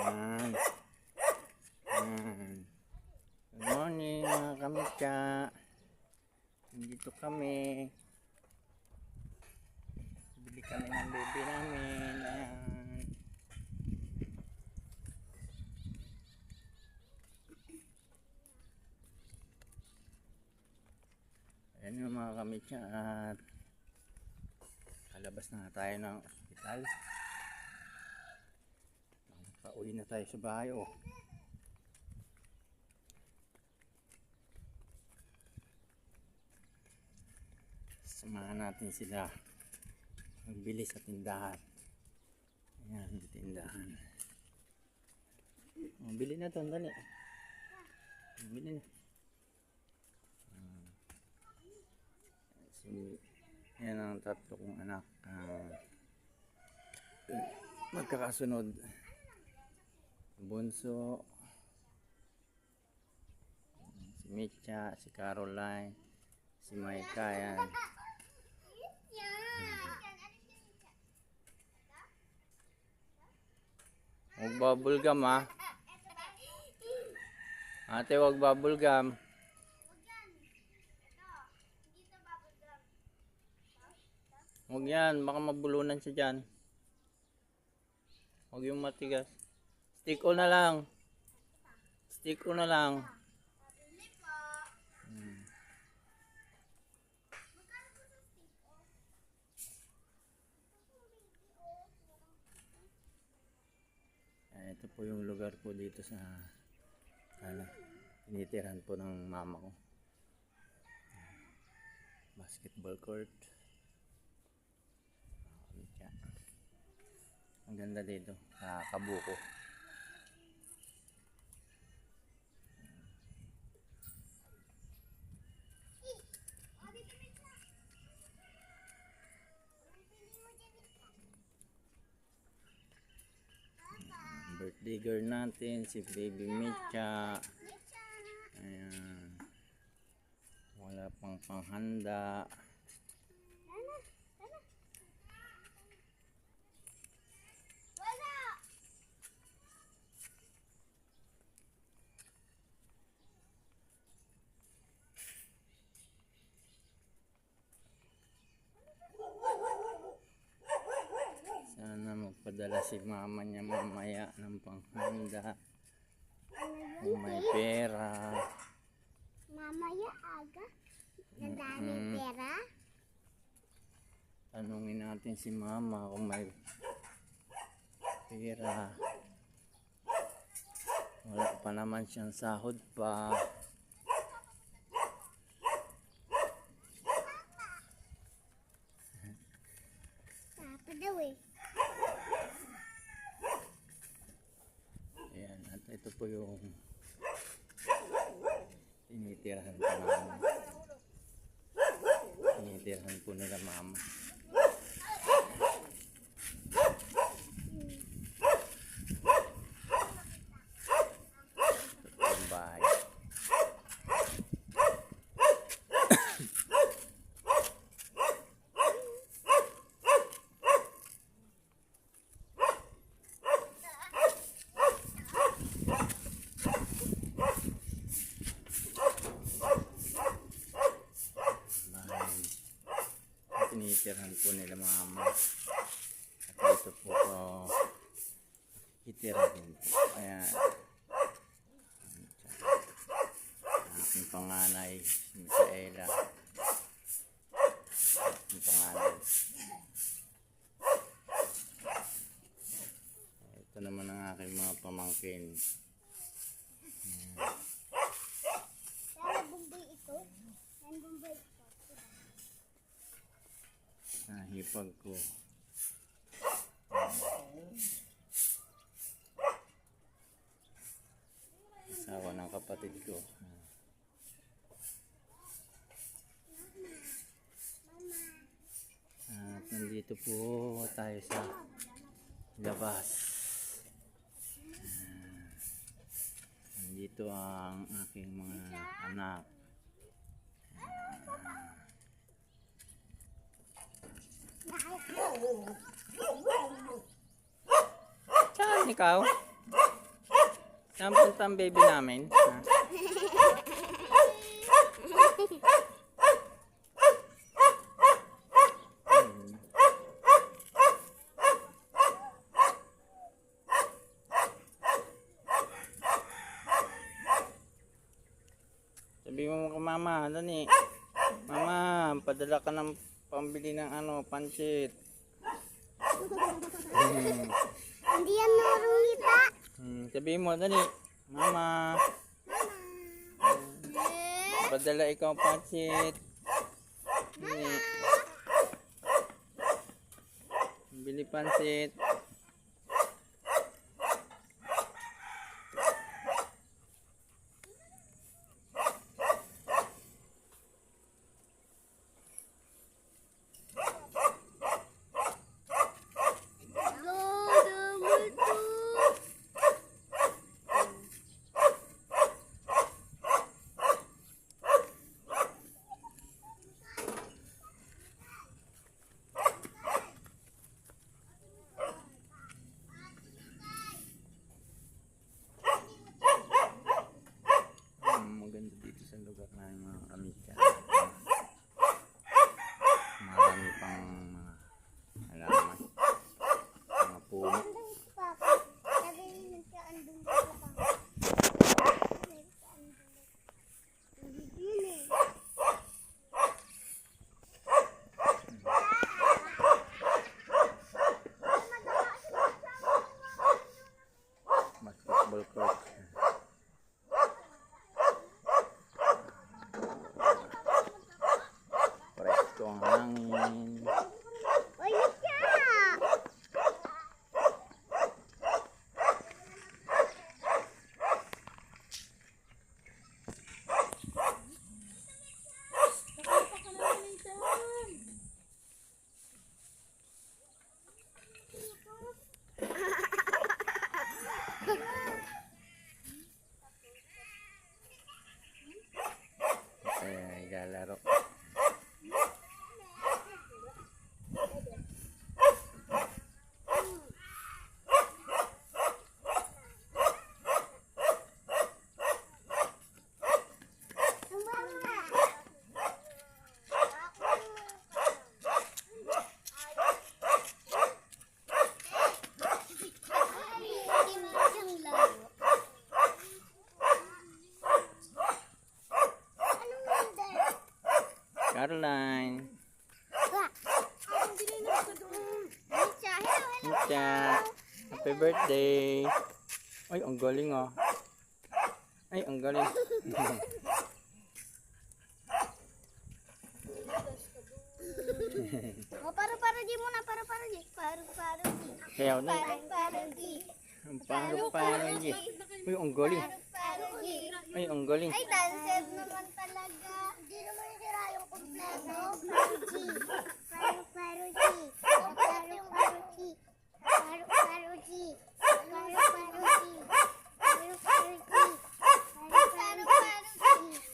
Yan. Yan. Good morning mga kamika. Nandito kami. Bili kami ng baby namin. Ayan. Ayan yung mga kamika. At kalabas na tayo ng ospital. Pauwi na tayo sa bahay. Oh. Samahan natin sila magbili sa tindahan. Ayan, tindahan. Oh, bili na ito, dali. Bili na. Yan ang tatlo kong anak. Magkakasunod. Bunso, si Mitya, si Caroline, si Maika. Yan. Huwag bubblegum ha. Ate, huwag bubblegum. Huwag yan, baka mabulunan siya dyan. Huwag yung matigas. Stick o na lang. Stick o na lang. Ito po yung lugar po dito sa tinitirahan po ng mama ko. Basketball court. Ang ganda dito sa Kabuko. Birthday girl natin si Baby Mitya. Ayan. Wala pang panghanda. Sana magpadala si mama niya mamaya ng panghanda kung may pera. Mamaya aga? Nadami pera? Tanungin natin si mama kung may pera. Wala pa naman siyang sahod pa. Papa daw eh. Ayan, at ito po yung tinitirahan po namin. Tinitirahan po nila mama. Ito po yung bahay. Tinitirahan po nila mama. At ito po itirahin po. Ayan. Aking panganay, si Micaela. Aking panganay. Ito naman ang aking mga pamangkin. Sana bumbay ito. Yan bumbay ito. Hipag ko. Asawa ng kapatid ko. At nandito po tayo sa labas. Nandito ang aking mga anak. Saan ikaw? Saan punta ang baby namin? Ha? Hmm. Sabi mo kay mama, dali. Mama, padala ka ng pambili ng pansit. Hindi yan narungita. Sabi mo, dali. Mama, padala ikaw ang pansit. Dali. Bili pansit. Maganda dito sa lugar na mga kamika. Marami pang mga halaman. Mga puno. Papa, sabi niyo nagkaandong ko pa. Basketball court. Presko ang hangin. Uy, siya! Lalaro. Caroline. Hincha. Happy birthday. Ay, ang galing oh. Ay, ang galing. Oh, paru-paru di muna, paru-paru di. Paru-paru di. Kaya na. Paru-paru di. Paru-paru di. Ay, ang galing. Paru-paru di. Ay, ang galing. Ay, dancer naman talaga. Hindi naman sira yung kompleto. Paru-paru di. Paru-paru di. Paru-paru di. Paru-paru di. Paru-paru di. Paru-paru di. Paru-paru di.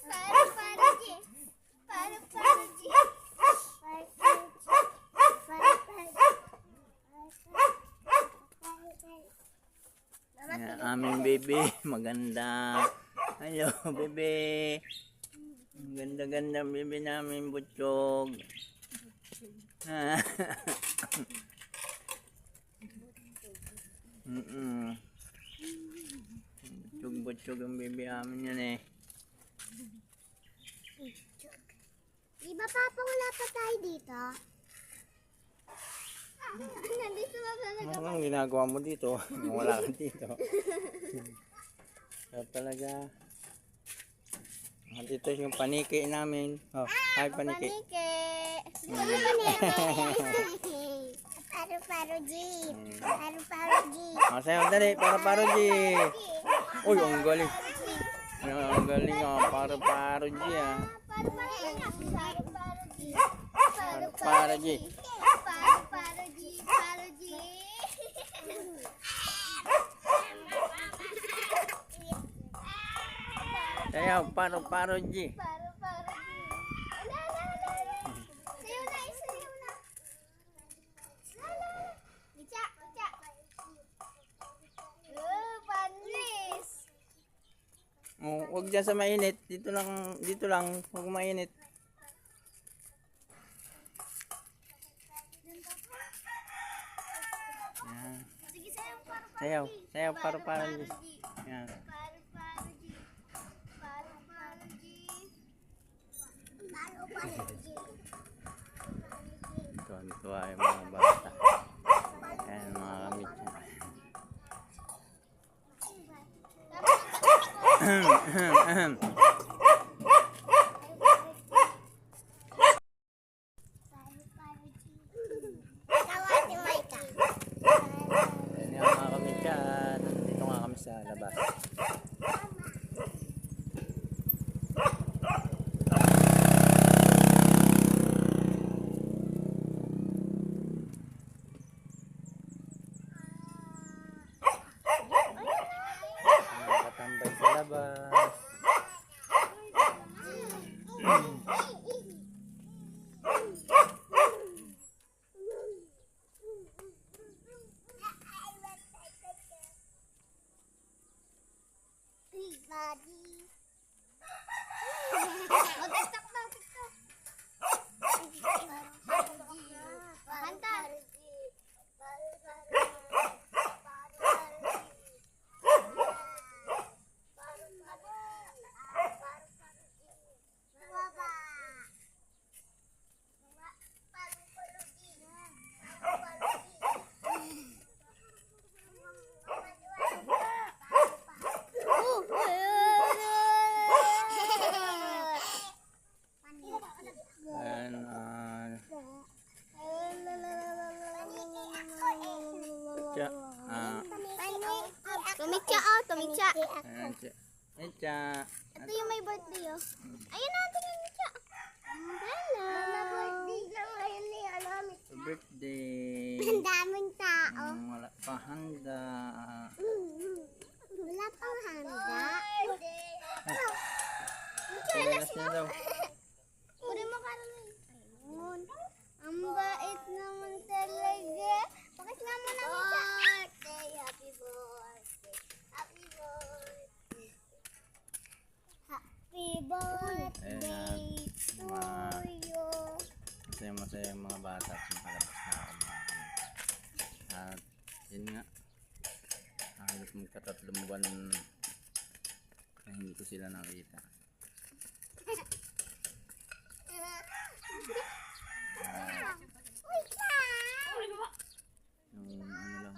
Paru-paru di. Paru-paru di. Yan, aming baby. Maganda. Hello, baby. Ang ganda-ganda baby namin, butchog. Butchog ang baby amin yan eh. Iba papa, wala pa tayo dito. Nandito na talaga. Ano ang ginagawa mo dito? Wala ka dito. Kaya talaga. Dito yung paniki namin. Oh, hi paniki. Paru-paru G. Paru-paru G. Sayo dali, paru-paru G. Uy, ang galing. Ang galing oh, paru-paru G ah. Paru-paru G. Paru-paru G. Paru-paru G. Paru G. Sayo, paru-paru G. Paru-paru G. Ala, ala, ala, ala. Sayaw na, isayaw na. Ala. Bica, bica. Panis. Huwag dyan sa mainit. Dito lang. Huwag mainit. Yan. Sige, sayaw para Sayaw. Sayaw para Diyos. Yan. Tuwa yung mga bata. Ayan, mga kamit yan. Ayan yung mga kamit yan. Dito nga kami sa labas. Nakatambay sa labas. Ayan, tsa, Tumikya oh, tumikya. ayan, tsa. Ay, tsa. Ito yung may birthday oh. Ayun na, tingnan mo siya. Hello. Birthday lang ngayon ni Anamit. Birthday. Ang daming tao. Wala pa handa. Wala pang handa. Kailas na daw. Kunin mo Caroline. Ayun. Ang bait naman talaga. Bakit nga mo namin siya? Birthday, happy birthday. Happy birthday. Happy birthday to you. Masaya yung mga bata at makalabas na ako mga kamit. At yun nga. Halos magkatatlong buwan na hindi ko sila nakita. Yung ano lang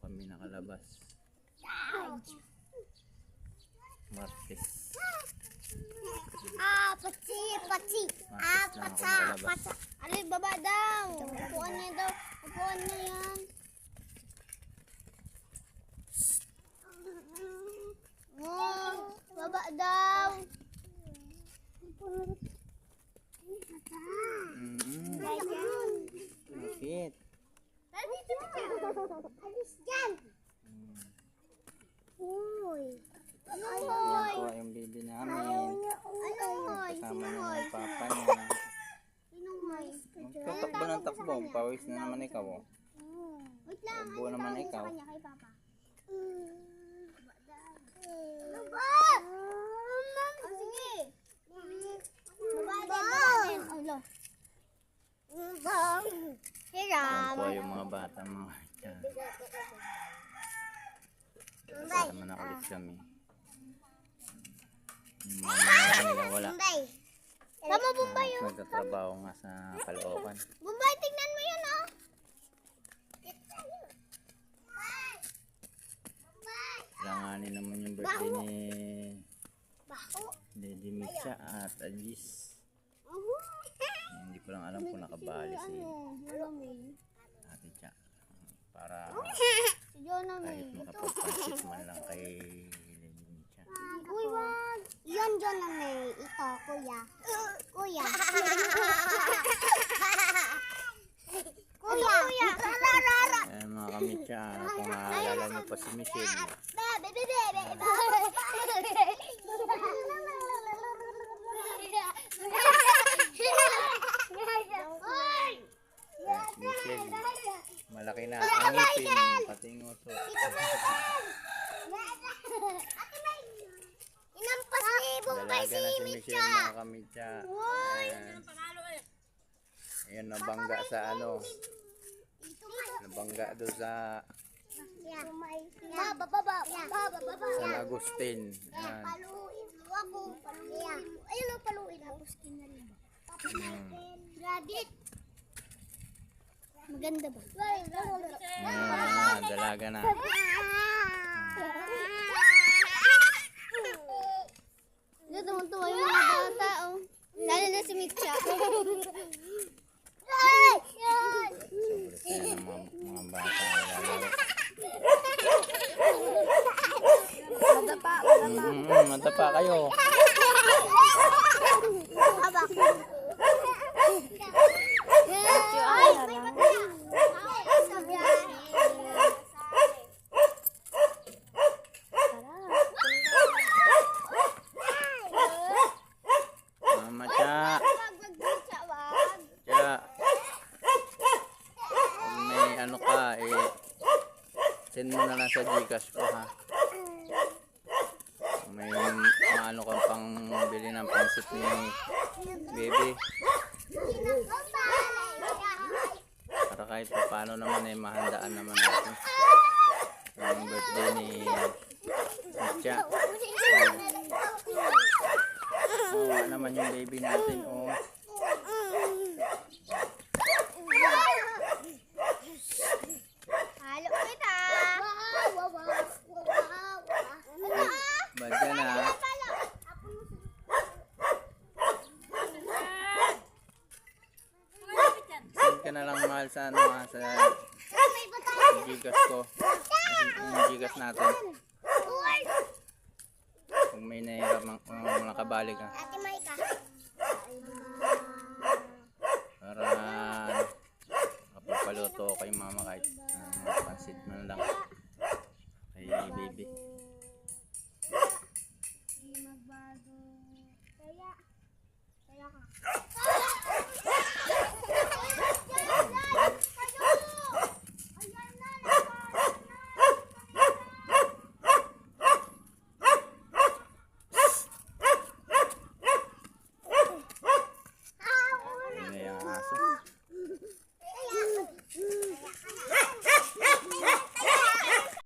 kami nakalabas Martes. Pachi, pachi. Martes lang ako nakalabas. Alay, baba daw. Upuan niya daw. Upuan niya yan. Baba daw. Bakit? Alis dyan. Uy. Ano Yan po yung baby namin. Ano hoy? Kasama niya yung papa niya. Sinong hoy? Magtatakbo ng takbo. Pawis na naman ikaw. Oh. Wait lang. Takbo naman ikaw. Sa kanya kay Papa. Ano ba? Oh, sige. Babae. Alo. Yan po yung mga bata mga yan. Kasama na ulit kami. Yung mga nila wala. Tama, Bombay. Nagtatrabaho nga sa Caloocan. Bombay, tingnan mo yan, oh. Langanin naman yung birthday ni Lady Mitcha at Agis. Hindi ko lang alam kung nakabali si Ate Cha. Para Si Jonah kahit makapagpansit man lang kay Lady Mitcha. Uy, wag. Yan, Jonah May. Ito, kuya. Kuya. Kuya. Rara. Ayan mga kamitcha, kung naalala niyo pa si Michelle. Michelle, malaki na ang ngipin, pati nguso. Inampas ni Bombay Dalaga si na si Mitya. Michelle mga kamitya. Ayan. Ayan, nabangga sa ano. Nabangga doon sa San Agustin. Ayan. Paluin mo ako. Ayun ang paluin. Tapos kinalima. Gradit. Maganda ba? Ayan, dalaga na. Tuwang-tuwa yung mga bata, oh. Lalo na si Mitya. Sobrang saya ng mga bata. Lalaro. Madapa kayo. Abak. Mama Cha. Cha. Kung may ano ka, send mo na lang sa Gcash ko ha. Kung may ano kang pang bili ng pansit ni baby. Para kahit pa paano naman mahandaan naman natin. Yung birthday ni Cha. Oo naman yung baby natin, oh. Halo kita. Bad ka na. Send ka na lang mahal sa ano ha, sa Gcash ko. Yung Gcash natin. Kung may nahirap mga kabali ka. Ate Maika. Para kapagpaluto kay mama kahit mga pansit man lang kay baby. Magbago. Kaya ka.